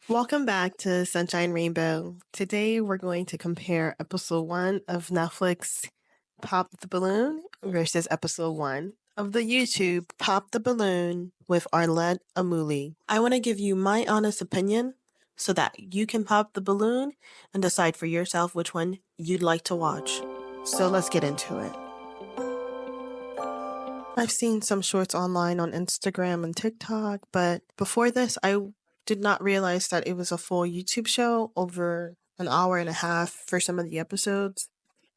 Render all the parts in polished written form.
Welcome back to Sunshine Rainbow. Today we're going to compare episode 1 of Netflix Pop the Balloon versus episode 1 of the YouTube Pop the Balloon with Arlet Amuli. I want to give you my honest opinion so that you can pop the balloon and decide for yourself which one you'd like to watch. So let's get into it. I've seen some shorts online on Instagram and TikTok, but before this, I did not realize that it was a full YouTube show over an hour and a half for some of the episodes.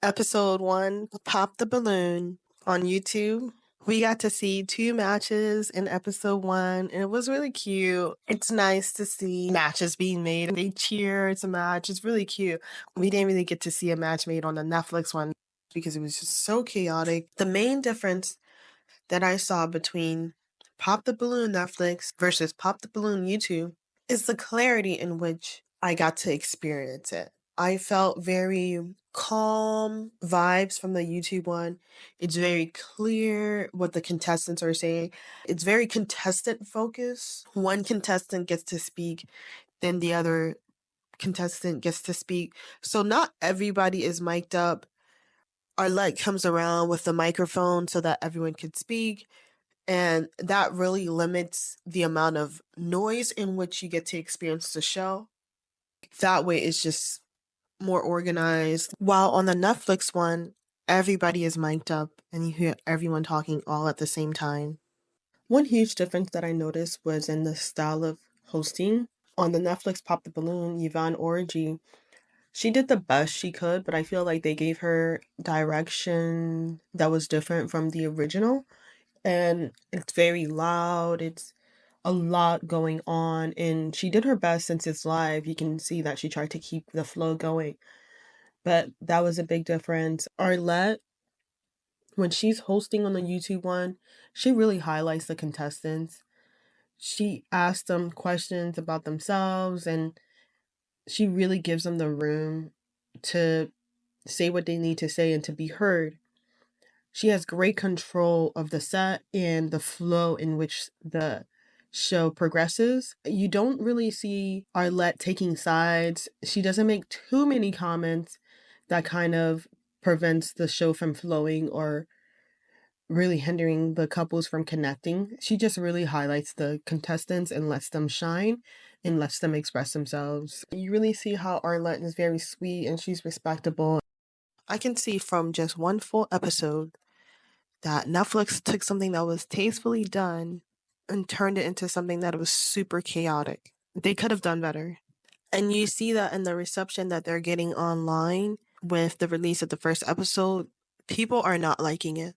Episode 1, Pop the Balloon on YouTube. We got to see 2 matches in episode 1, and it was really cute. It's nice to see matches being made, and they cheer. It's a match. It's really cute. We didn't really get to see a match made on the Netflix one because it was just so chaotic. The main difference that I saw between Pop the Balloon Netflix versus Pop the Balloon YouTube is the clarity in which I got to experience it. I felt very calm vibes from the YouTube one. It's very clear what the contestants are saying. It's very contestant focused. One contestant gets to speak, then the other contestant gets to speak. So not everybody is mic'd up. Arlet comes around with the microphone so that everyone could speak. And that really limits the amount of noise in which you get to experience the show. That way it's just more organized. While on the Netflix one, everybody is mic'd up and you hear everyone talking all at the same time. One huge difference that I noticed was in the style of hosting. On the Netflix Pop the Balloon, Yvonne Orji, she did the best she could, but I feel like they gave her direction that was different from the original. And it's very loud. It's a lot going on, and she did her best since it's live. You can see that she tried to keep the flow going, but that was a big difference. Arlette, when she's hosting on the YouTube one, she really highlights the contestants. She asks them questions about themselves, and she really gives them the room to say what they need to say and to be heard. She has great control of the set and the flow in which the show progresses. You don't really see Arlette taking sides. She doesn't make too many comments that kind of prevents the show from flowing or really hindering the couples from connecting. She just really highlights the contestants and lets them shine and lets them express themselves. You really see how Arlette is very sweet and she's respectable. I can see from just one full episode that Netflix took something that was tastefully done and turned it into something that was super chaotic. They could have done better. And you see that in the reception that they're getting online with the release of the first episode. People are not liking it.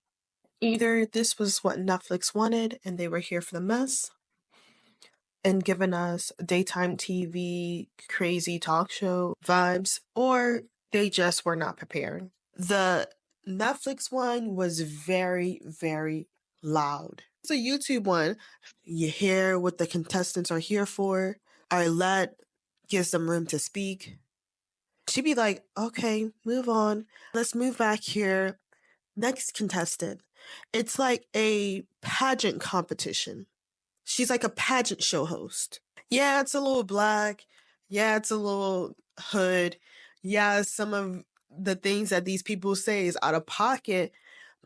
Either this was what Netflix wanted and they were here for the mess and giving us daytime TV, crazy talk show vibes, or they just were not prepared. The Netflix one was very, very loud. It's a YouTube one. You hear what the contestants are here for. Arlette gives them room to speak. She'd be like, okay, move on. Let's move back here. Next contestant. It's like a pageant competition. She's like a pageant show host. Yeah, it's a little black. Yeah, it's a little hood. Yeah, some of the things that these people say is out of pocket,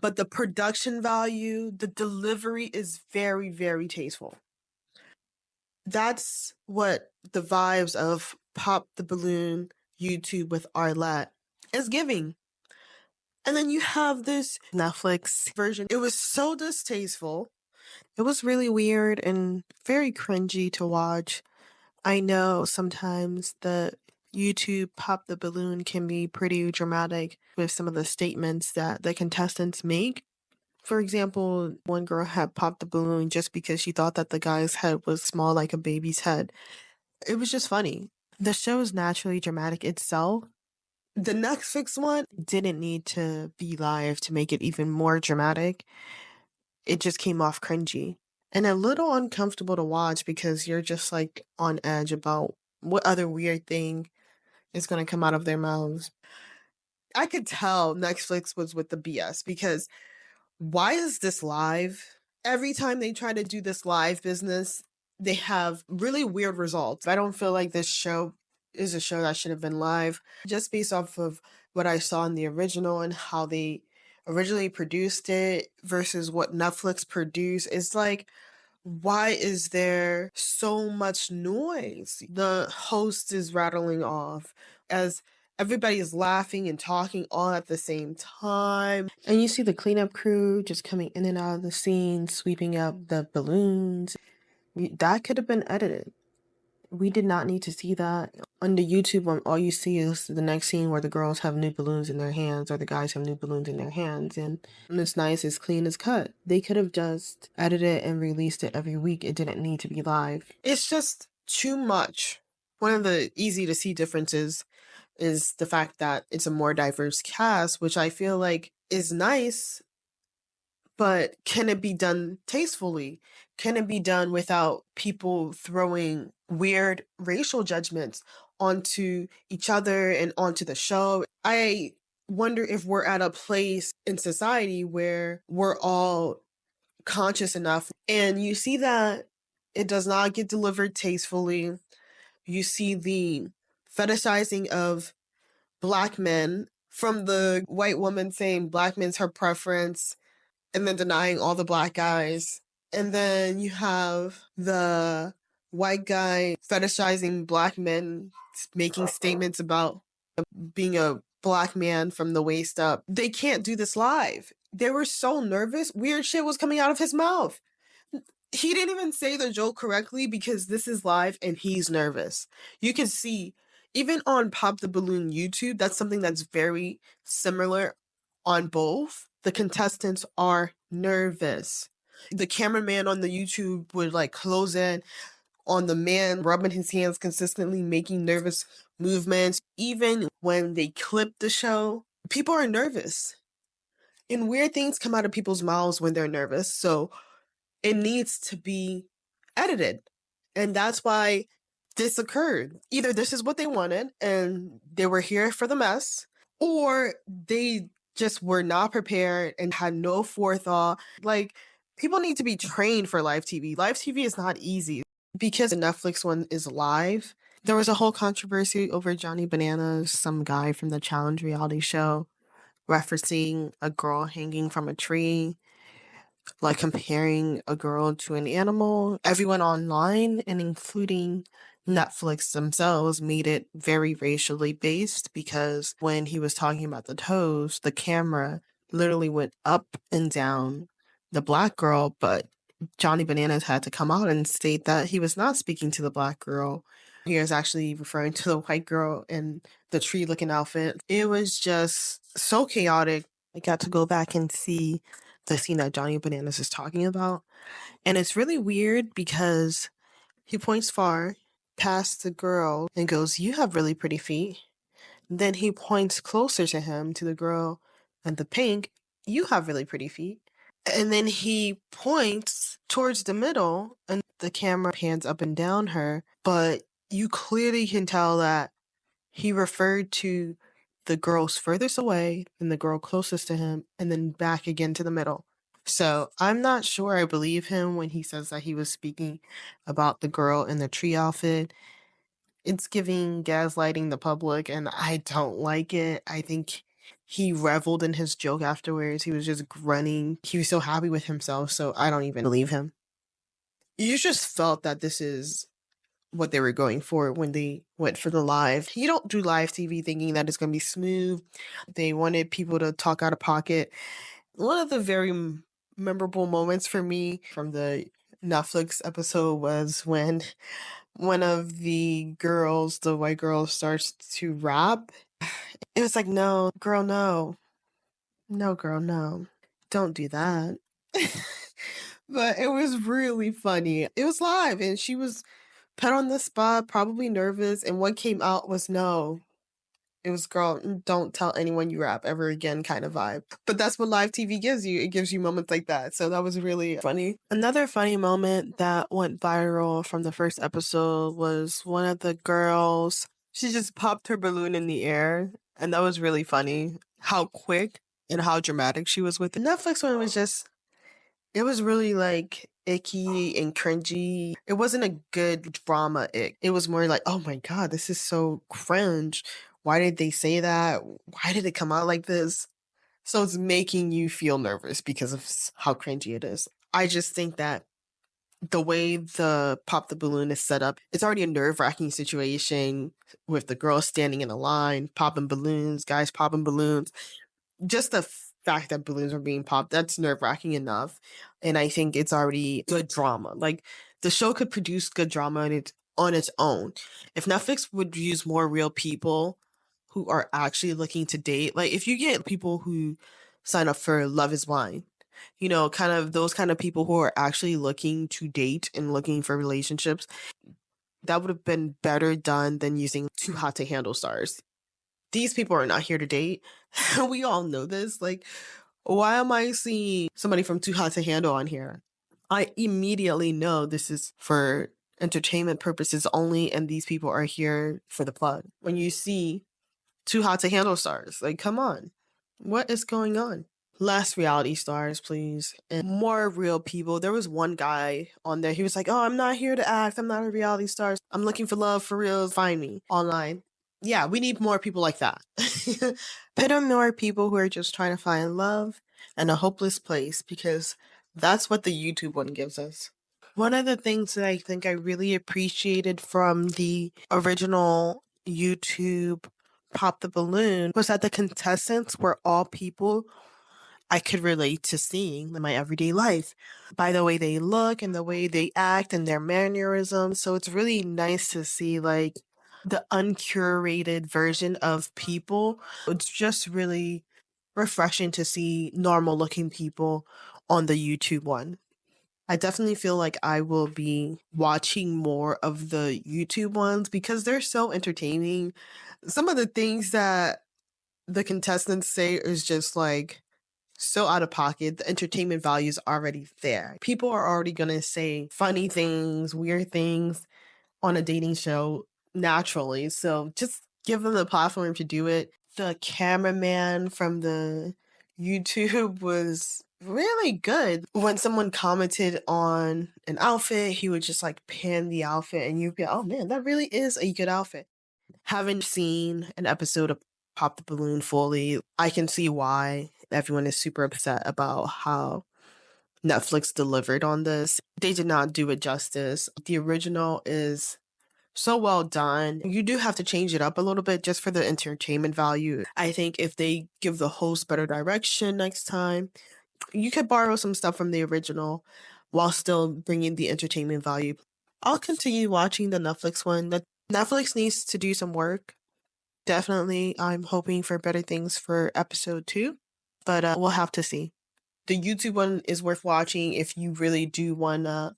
but the production value, the delivery is very, very tasteful. That's what the vibes of Pop the Balloon YouTube with Arlette is giving. And then you have this Netflix version. It was so distasteful. It was really weird and very cringy to watch. I know sometimes the YouTube Pop the Balloon can be pretty dramatic with some of the statements that the contestants make. For example, one girl had popped the balloon just because she thought that the guy's head was small like a baby's head. It was just funny. The show is naturally dramatic itself. The Netflix one didn't need to be live to make it even more dramatic. It just came off cringy and a little uncomfortable to watch because you're just like on edge about what other weird thing is going to come out of their mouths. I could tell Netflix was with the BS because why is this live? Every time they try to do this live business, they have really weird results. I don't feel like this show is a show that should have been live just based off of what I saw in the original and how they originally produced it versus what Netflix produced. It's like, why is there so much noise? The host is rattling off as everybody is laughing and talking all at the same time. And you see the cleanup crew just coming in and out of the scene, sweeping up the balloons. That could have been edited. We did not need to see that. On the YouTube one, all you see is the next scene where the girls have new balloons in their hands or the guys have new balloons in their hands. And it's nice, it's clean, it's cut. They could have just edited it and released it every week. It didn't need to be live. It's just too much. One of the easy to see differences is the fact that it's a more diverse cast, which I feel like is nice, but can it be done tastefully? Can it be done without people throwing weird racial judgments onto each other and onto the show? I wonder if we're at a place in society where we're all conscious enough, and you see that it does not get delivered tastefully. You see the fetishizing of Black men from the white woman saying Black men's her preference and then denying all the Black guys. And then you have the white guy fetishizing Black men, making statements about being a Black man from the waist up. They can't do this live. They were so nervous. Weird shit was coming out of his mouth. He didn't even say the joke correctly because this is live and he's nervous. You can see, even on Pop the Balloon YouTube, that's something that's very similar on both. The contestants are nervous. The cameraman on the YouTube would like close in on the man rubbing his hands consistently, making nervous movements. Even when they clip the show, people are nervous. And weird things come out of people's mouths when they're nervous. So it needs to be edited. And that's why this occurred. Either this is what they wanted and they were here for the mess, or they just were not prepared and had no forethought. Like, people need to be trained for live TV. Live TV is not easy because the Netflix one is live. There was a whole controversy over Johnny Bananas, some guy from the Challenge reality show, referencing a girl hanging from a tree, like comparing a girl to an animal. Everyone online, and including Netflix themselves, made it very racially based because when he was talking about the toes, the camera literally went up and down the Black girl, but Johnny Bananas had to come out and state that he was not speaking to the Black girl. He was actually referring to the white girl in the tree looking outfit. It was just so chaotic. I got to go back and see the scene that Johnny Bananas is talking about. And it's really weird because he points far past the girl and goes, "You have really pretty feet." Then he points closer to him, to the girl and the pink, "You have really pretty feet." And then he points towards the middle and the camera pans up and down her, but you clearly can tell that he referred to the girls furthest away and the girl closest to him, and then back again to the middle. So I'm not sure I believe him when he says that he was speaking about the girl in the tree outfit. It's giving gaslighting the public, and I don't like it. I think he reveled in his joke afterwards. He was just grunting. He was so happy with himself, so I don't even believe him. You just felt that this is what they were going for when they went for the live. You don't do live TV thinking that it's going to be smooth. They wanted people to talk out of pocket. One of the very memorable moments for me from the Netflix episode was when one of the girls, the white girl, starts to rap. It was like, no, girl, no. No, girl, no. Don't do that. But it was really funny. It was live and she was put on the spot, probably nervous, and what came out was no. It was, "Girl, don't tell anyone you rap ever again" kind of vibe. But that's what live TV gives you. It gives you moments like that. So that was really funny. Another funny moment that went viral from the first episode was one of the girls, she just popped her balloon in the air, and that was really funny. How quick and how dramatic she was with it. The Netflix one was just, it was really like, icky and cringy. It wasn't a good drama ick. It was more like, oh my god, this is so cringe. Why did they say that? Why did it come out like this? So it's making you feel nervous because of how cringy it is. I just think that the way the Pop the Balloon is set up, it's already a nerve-wracking situation with the girls standing in a line, popping balloons, guys popping balloons. Just the fact that balloons are being popped, that's nerve-wracking enough. And I think it's already good drama. Like, the show could produce good drama on its own. If Netflix would use more real people who are actually looking to date, like if you get people who sign up for Love is Blind, kind of those kind of people who are actually looking to date and looking for relationships, that would have been better done than using Too Hot to Handle stars. These people are not here to date. We all know this. Like, why am I seeing somebody from Too Hot to Handle on here? I immediately know this is for entertainment purposes only, and these people are here for the plug. When you see Too Hot to Handle stars, like, come on. What is going on? Less reality stars, please. And more real people. There was one guy on there. He was like, oh, I'm not here to act. I'm not a reality star. I'm looking for love for real. Find me online. Yeah, we need more people like that. Put on more people who are just trying to find love and a hopeless place, because that's what the YouTube one gives us. One of the things that I think I really appreciated from the original YouTube Pop the Balloon was that the contestants were all people I could relate to seeing in my everyday life by the way they look and the way they act and their mannerisms. So it's really nice to see like the uncurated version of people. It's just really refreshing to see normal looking people on the YouTube one. I definitely feel like I will be watching more of the YouTube ones because they're so entertaining. Some of the things that the contestants say is just like so out of pocket. The entertainment value is already there. People are already going to say funny things, weird things on a dating show naturally. So just give them the platform to do it. The cameraman from the YouTube was really good. When someone commented on an outfit, he would just like pan the outfit and you'd be, oh man, that really is a good outfit. Haven't seen an episode of Pop the Balloon fully. I can see why everyone is super upset about how Netflix delivered on this. They did not do it justice. The original is so well done. You do have to change it up a little bit just for the entertainment value. I think if they give the host better direction next time, you could borrow some stuff from the original while still bringing the entertainment value. I'll continue watching the Netflix one. The Netflix needs to do some work. Definitely, I'm hoping for better things for episode 2, but we'll have to see. The YouTube one is worth watching if you really do want to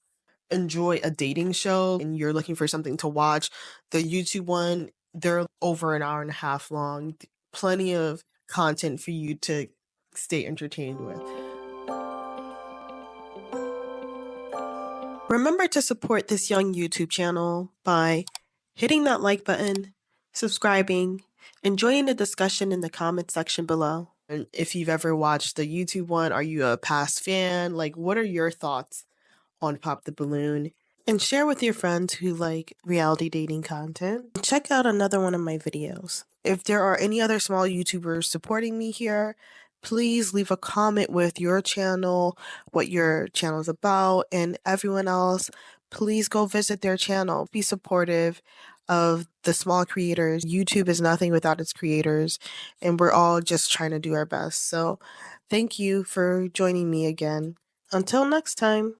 enjoy a dating show and you're looking for something to watch. The YouTube one, they're over an hour and a half long. Plenty of content for you to stay entertained with. Remember to support this young YouTube channel by hitting that like button, subscribing, and joining the discussion in the comment section below. And if you've ever watched the YouTube one, are you a past fan? Like, what are your thoughts on Pop the Balloon? And share with your friends who like reality dating content. Check out another one of my videos. If there are any other small YouTubers supporting me here, please leave a comment with your channel, what your channel is about, and everyone else, please go visit their channel. Be supportive of the small creators. YouTube is nothing without its creators, and we're all just trying to do our best. So thank you for joining me again. Until next time.